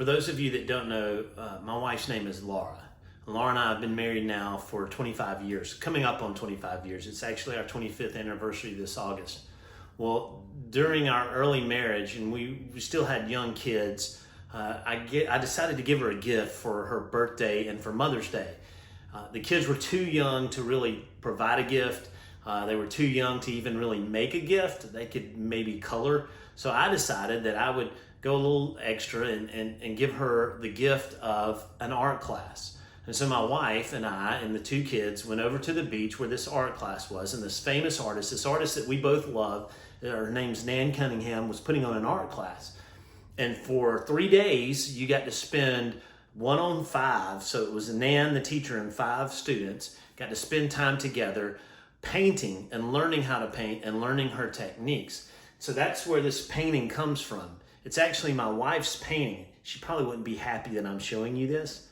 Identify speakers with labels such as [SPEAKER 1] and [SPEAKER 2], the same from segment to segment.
[SPEAKER 1] For those of you that don't know, my wife's name is Laura. Laura and I have been married now for 25 years, coming up on 25 years. It's actually our 25th anniversary this August. Well, during our early marriage, and we still had young kids, I decided to give her a gift for her birthday and for Mother's Day. The kids were too young to really provide a gift. They were too young to even really make a gift. They could maybe color. So I decided that I would go a little extra and give her the gift of an art class. And so my wife and I and the two kids went over to the beach where this art class was, and this famous artist, this artist that we both love, her name's Nan Cunningham, was putting on an art class. And for 3 days, you got to spend 1 on 5. So it was Nan, the teacher, and 5 students got to spend time together painting and learning how to paint and learning her techniques. So that's where this painting comes from. It's actually my wife's painting. She probably wouldn't be happy that I'm showing you this,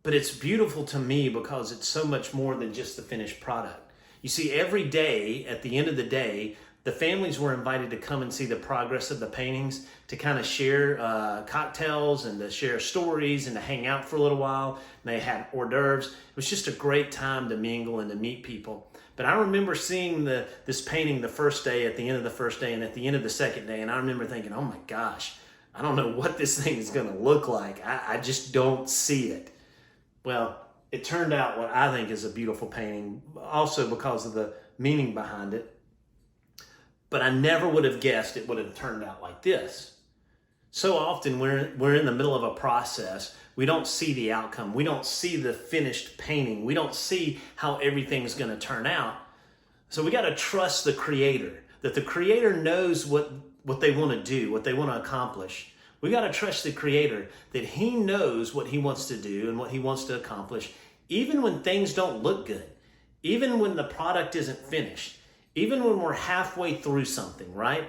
[SPEAKER 1] but it's beautiful to me because it's so much more than just the finished product. You see, every day, at the end of the day, the families were invited to come and see the progress of the paintings, to kind of share cocktails and to share stories and to hang out for a little while. And they had hors d'oeuvres. It was just a great time to mingle and to meet people. But I remember seeing this painting the first day, at the end of the first day, and at the end of the second day, and I remember thinking, oh my gosh, I don't know what this thing is going to look like. I just don't see it. Well, it turned out what I think is a beautiful painting, also because of the meaning behind it. But I never would have guessed it would have turned out like this. So often we're in the middle of a process. We don't see the outcome. We don't see the finished painting. We don't see how everything's going to turn out. So we got to trust the Creator, that the Creator knows what they want to do, what they want to accomplish. We got to trust the Creator that He knows what He wants to do and what He wants to accomplish, even when things don't look good, even when the product isn't finished, even when we're halfway through something, right?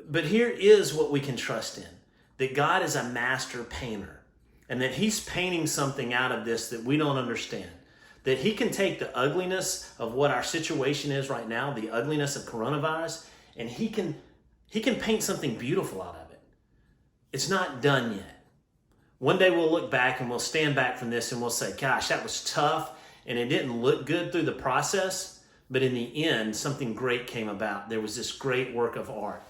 [SPEAKER 1] But here is what we can trust in, that God is a master painter and that He's painting something out of this that we don't understand, that He can take the ugliness of what our situation is right now, the ugliness of coronavirus, and He can paint something beautiful out of it. It's not done yet. One day we'll look back and we'll stand back from this and we'll say, gosh, that was tough and it didn't look good through the process, but in the end, something great came about. There was this great work of art.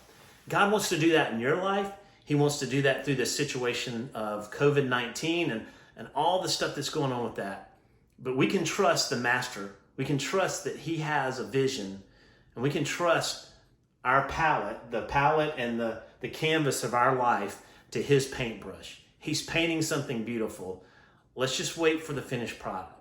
[SPEAKER 1] God wants to do that in your life. He wants to do that through this situation of COVID-19 and all the stuff that's going on with that. But we can trust the Master. We can trust that He has a vision, and we can trust our palette, the palette and the canvas of our life, to His paintbrush. He's painting something beautiful. Let's just wait for the finished product.